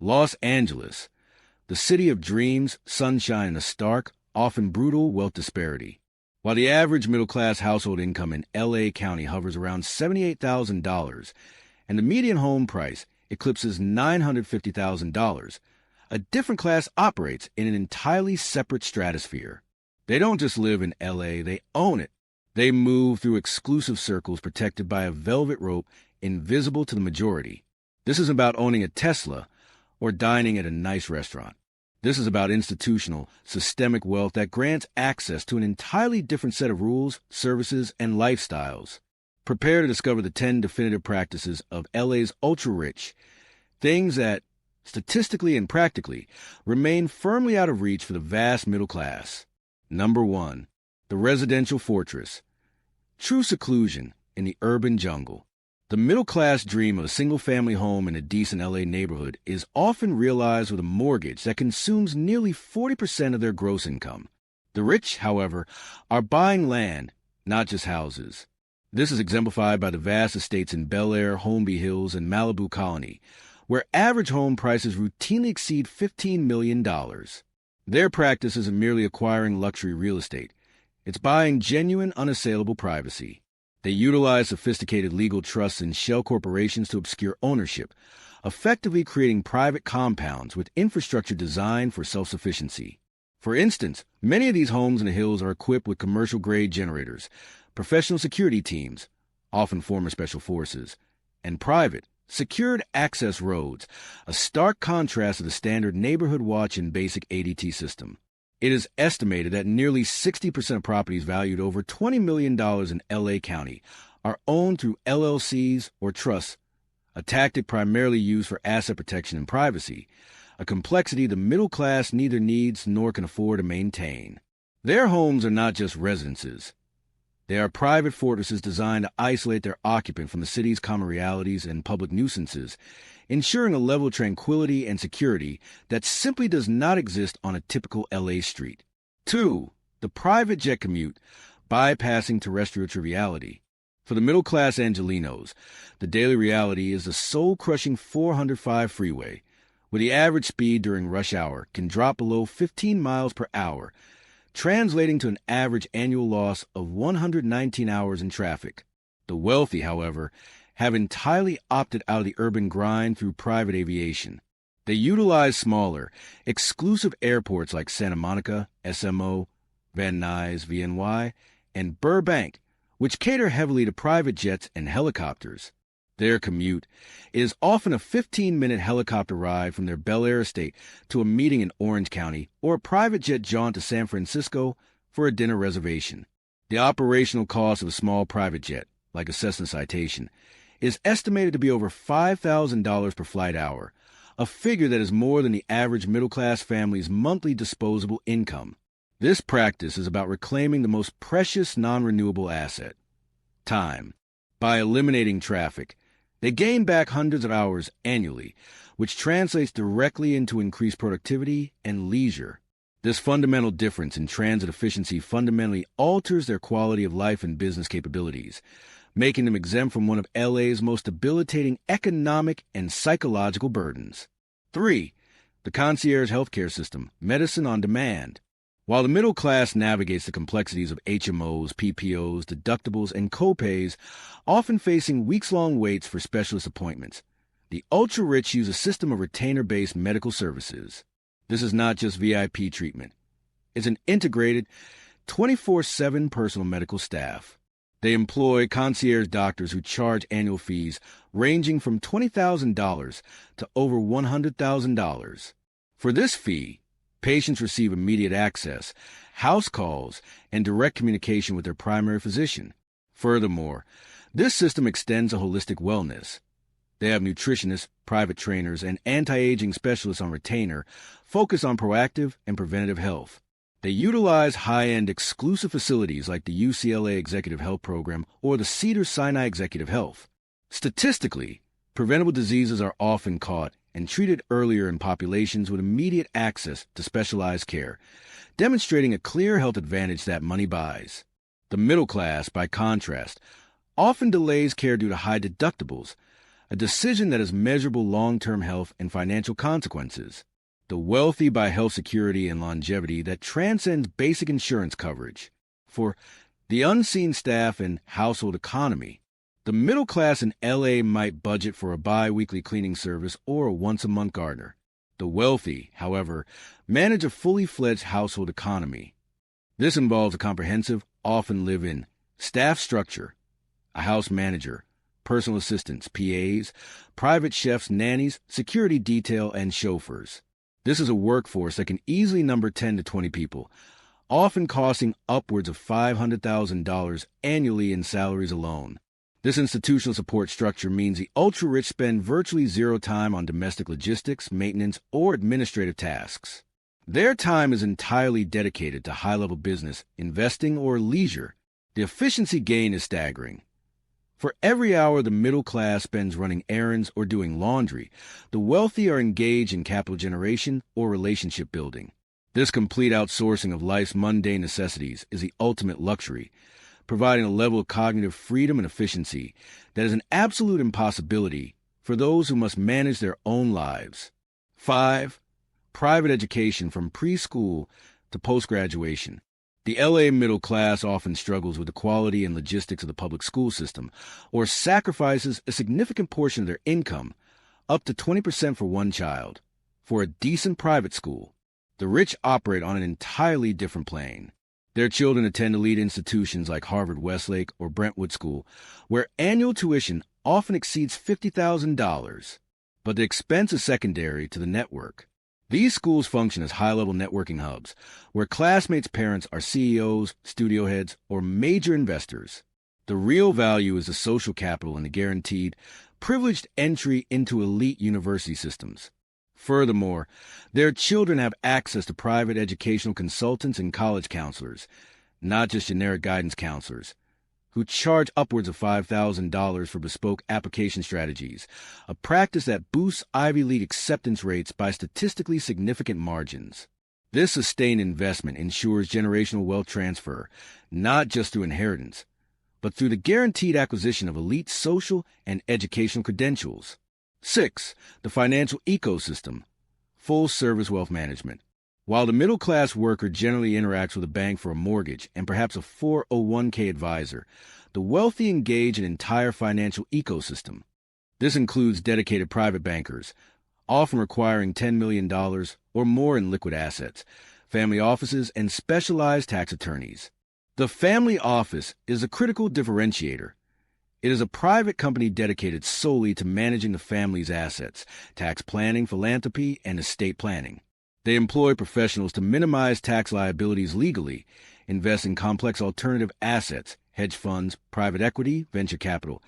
Los Angeles, the city of dreams, sunshine, and a stark, often brutal wealth disparity. While the average middle-class household income in L.A. County hovers around $78,000 and the median home price eclipses $950,000, a different class operates in an entirely separate stratosphere. They don't just live in L.A., they own it. They move through exclusive circles protected by a velvet rope invisible to the majority. This isn't about owning a Tesla or dining at a nice restaurant. This is about institutional, systemic wealth that grants access to an entirely different set of rules, services, and lifestyles. Prepare to discover the 10 definitive practices of LA's ultra-rich, things that, statistically and practically, remain firmly out of reach for the vast middle class. Number 1. The residential fortress. True seclusion in the urban jungle. The middle-class dream of a single-family home in a decent LA neighborhood is often realized with a mortgage that consumes nearly 40% of their gross income. The rich, however, are buying land, not just houses. This is exemplified by the vast estates in Bel Air, Holmby Hills, and Malibu Colony, where average home prices routinely exceed $15 million. Their practice isn't merely acquiring luxury real estate. It's buying genuine, unassailable privacy. They utilize sophisticated legal trusts and shell corporations to obscure ownership, effectively creating private compounds with infrastructure designed for self-sufficiency. For instance, many of these homes in the hills are equipped with commercial-grade generators, professional security teams, often former special forces, and private, secured access roads, a stark contrast to the standard neighborhood watch and basic ADT system. It is estimated that nearly 60% of properties valued over $20 million in L.A. County are owned through LLCs or trusts, a tactic primarily used for asset protection and privacy, a complexity the middle class neither needs nor can afford to maintain. Their homes are not just residences. They are private fortresses designed to isolate their occupant from the city's common realities and public nuisances, ensuring a level of tranquility and security that simply does not exist on a typical LA street. 2. The private jet commute, bypassing terrestrial triviality. For the middle-class Angelenos, the daily reality is the soul-crushing 405 freeway, where the average speed during rush hour can drop below 15 miles per hour, translating to an average annual loss of 119 hours in traffic. The wealthy, however, have entirely opted out of the urban grind through private aviation. They utilize smaller, exclusive airports like Santa Monica, SMO, Van Nuys, VNY, and Burbank, which cater heavily to private jets and helicopters. Their commute is often a 15-minute helicopter ride from their Bel Air estate to a meeting in Orange County or a private jet jaunt to San Francisco for a dinner reservation. The operational cost of a small private jet, like a Cessna Citation, is estimated to be over $5,000 per flight hour, a figure that is more than the average middle-class family's monthly disposable income. This practice is about reclaiming the most precious non-renewable asset, time. By eliminating traffic, they gain back hundreds of hours annually, which translates directly into increased productivity and leisure. This fundamental difference in transit efficiency fundamentally alters their quality of life and business capabilities, making them exempt from one of LA's most debilitating economic and psychological burdens. 3. The concierge healthcare system, medicine on demand. While the middle class navigates the complexities of HMOs, PPOs, deductibles, and copays, often facing weeks-long waits for specialist appointments, the ultra-rich use a system of retainer-based medical services. This is not just VIP treatment. It's an integrated, 24/7 personal medical staff. They employ concierge doctors who charge annual fees ranging from $20,000 to over $100,000. For this fee, patients receive immediate access, house calls, and direct communication with their primary physician. Furthermore, this system extends to holistic wellness. They have nutritionists, private trainers, and anti-aging specialists on retainer focused on proactive and preventative health. They utilize high-end exclusive facilities like the UCLA Executive Health Program or the Cedars-Sinai Executive Health. Statistically, preventable diseases are often caught and treated earlier in populations with immediate access to specialized care, demonstrating a clear health advantage that money buys. The middle class, by contrast, often delays care due to high deductibles, a decision that has measurable long-term health and financial consequences. The wealthy buy health security and longevity that transcends basic insurance coverage. For the unseen staff and household economy, the middle class in LA might budget for a bi-weekly cleaning service or a once-a-month gardener. The wealthy, however, manage a fully fledged household economy. This involves a comprehensive, often live-in, staff structure, a house manager, personal assistants, PAs, private chefs, nannies, security detail, and chauffeurs. This is a workforce that can easily number 10 to 20 people, often costing upwards of $500,000 annually in salaries alone. This institutional support structure means the ultra-rich spend virtually zero time on domestic logistics, maintenance, or administrative tasks. Their time is entirely dedicated to high-level business, investing, or leisure. The efficiency gain is staggering. For every hour the middle class spends running errands or doing laundry, the wealthy are engaged in capital generation or relationship building. This complete outsourcing of life's mundane necessities is the ultimate luxury, providing a level of cognitive freedom and efficiency that is an absolute impossibility for those who must manage their own lives. 5. Private education from preschool to post-graduation. The LA middle class often struggles with the quality and logistics of the public school system, or sacrifices a significant portion of their income, up to 20% for one child, for a decent private school. The rich operate on an entirely different plane. Their children attend elite institutions like Harvard Westlake or Brentwood School, where annual tuition often exceeds $50,000, but the expense is secondary to the network. These schools function as high-level networking hubs, where classmates' parents are CEOs, studio heads, or major investors. The real value is the social capital and the guaranteed, privileged entry into elite university systems. Furthermore, their children have access to private educational consultants and college counselors, not just generic guidance counselors, who charge upwards of $5,000 for bespoke application strategies, a practice that boosts Ivy League acceptance rates by statistically significant margins. This sustained investment ensures generational wealth transfer, not just through inheritance, but through the guaranteed acquisition of elite social and educational credentials. 6. The financial ecosystem, full-service wealth management. While the middle-class worker generally interacts with a bank for a mortgage and perhaps a 401k advisor, the wealthy engage an entire financial ecosystem. This includes dedicated private bankers, often requiring $10 million or more in liquid assets, family offices, and specialized tax attorneys. The family office is a critical differentiator. It is a private company dedicated solely to managing the family's assets, tax planning, philanthropy, and estate planning. They employ professionals to minimize tax liabilities legally, invest in complex alternative assets, hedge funds, private equity, venture capital,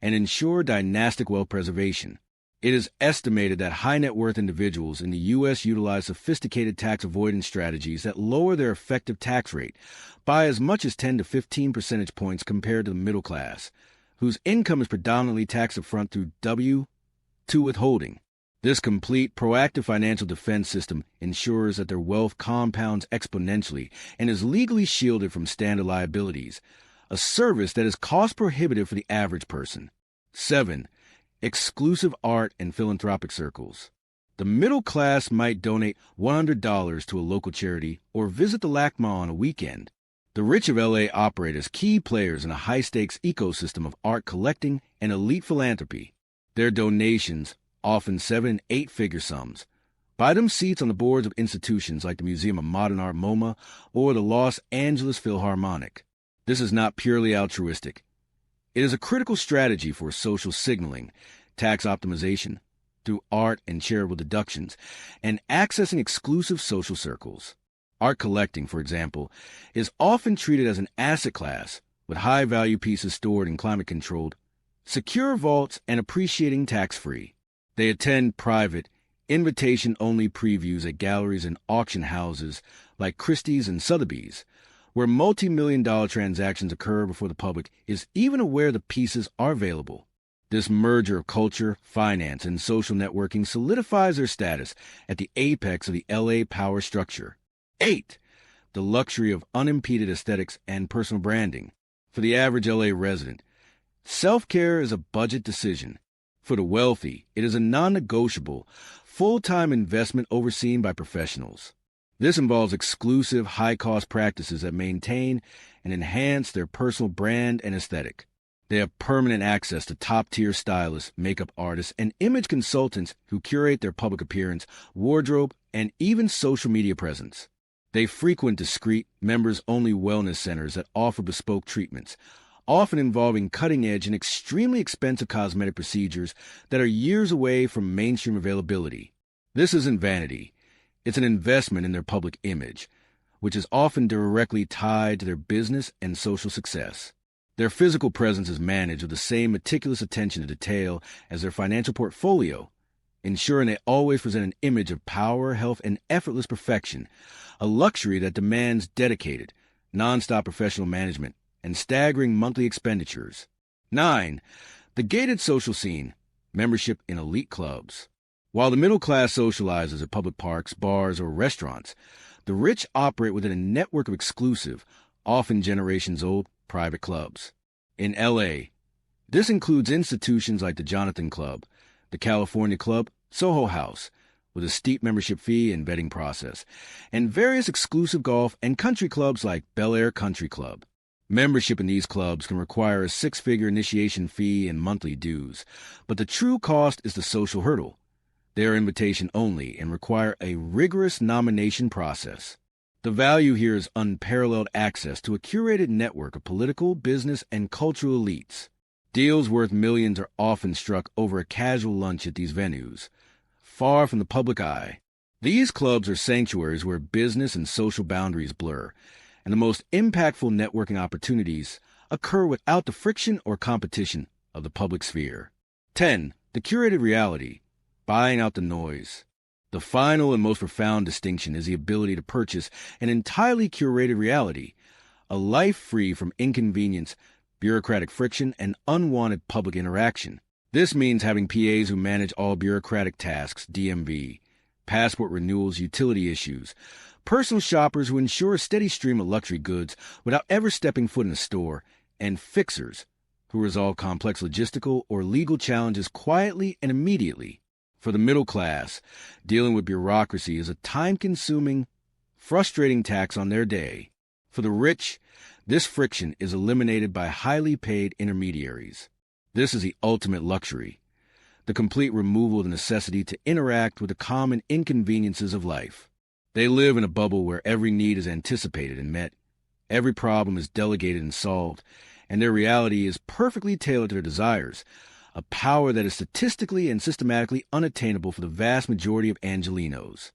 and ensure dynastic wealth preservation. It is estimated that high net worth individuals in the U.S. utilize sophisticated tax avoidance strategies that lower their effective tax rate by as much as 10 to 15 percentage points compared to the middle class, whose income is predominantly taxed upfront through W-2 withholding. This complete, proactive financial defense system ensures that their wealth compounds exponentially and is legally shielded from standard liabilities, a service that is cost-prohibitive for the average person. 7. Exclusive art and philanthropic circles. The middle class might donate $100 to a local charity or visit the LACMA on a weekend. The rich of LA operate as key players in a high-stakes ecosystem of art collecting and elite philanthropy. Their donations, often 7- and 8-figure sums, buy them seats on the boards of institutions like the Museum of Modern Art MoMA or the Los Angeles Philharmonic. This is not purely altruistic. It is a critical strategy for social signaling, tax optimization, through art and charitable deductions, and accessing exclusive social circles. Art collecting, for example, is often treated as an asset class, with high-value pieces stored in climate-controlled, secure vaults and appreciating tax-free. They attend private, invitation-only previews at galleries and auction houses like Christie's and Sotheby's, where multi-million-dollar transactions occur before the public is even aware the pieces are available. This merger of culture, finance, and social networking solidifies their status at the apex of the LA power structure. 8. The luxury of unimpeded aesthetics and personal branding. For the average LA resident, self-care is a budget decision. For the wealthy, it is a non-negotiable, full-time investment overseen by professionals. This involves exclusive, high-cost practices that maintain and enhance their personal brand and aesthetic. They have permanent access to top-tier stylists, makeup artists, and image consultants who curate their public appearance, wardrobe, and even social media presence. They frequent discreet, members-only wellness centers that offer bespoke treatments, often involving cutting-edge and extremely expensive cosmetic procedures that are years away from mainstream availability. This isn't vanity. It's an investment in their public image, which is often directly tied to their business and social success. Their physical presence is managed with the same meticulous attention to detail as their financial portfolio, ensuring they always present an image of power, health, and effortless perfection, a luxury that demands dedicated, non-stop professional management and staggering monthly expenditures. 9. The gated social scene, membership in elite clubs. While the middle class socializes at public parks, bars, or restaurants, the rich operate within a network of exclusive, often generations-old, private clubs. In L.A., this includes institutions like the Jonathan Club, the California Club, Soho House, with a steep membership fee and vetting process, and various exclusive golf and country clubs like Bel Air Country Club. Membership in these clubs can require a six-figure initiation fee and monthly dues, but the true cost is the social hurdle. They are invitation only and require a rigorous nomination process. The value here is unparalleled access to a curated network of political, business, and cultural elites. Deals worth millions are often struck over a casual lunch at these venues, far from the public eye. These clubs are sanctuaries where business and social boundaries blur, and the most impactful networking opportunities occur without the friction or competition of the public sphere. 10. The curated reality, buying out the noise. The final and most profound distinction is the ability to purchase an entirely curated reality, a life free from inconvenience, bureaucratic friction, and unwanted public interaction. This means having PAs who manage all bureaucratic tasks, DMV, passport renewals, utility issues, personal shoppers who ensure a steady stream of luxury goods without ever stepping foot in a store, and fixers who resolve complex logistical or legal challenges quietly and immediately. For the middle class, dealing with bureaucracy is a time-consuming, frustrating tax on their day. For the rich, this friction is eliminated by highly paid intermediaries. This is the ultimate luxury, the complete removal of the necessity to interact with the common inconveniences of life. They live in a bubble where every need is anticipated and met, every problem is delegated and solved, and their reality is perfectly tailored to their desires, a power that is statistically and systematically unattainable for the vast majority of Angelinos.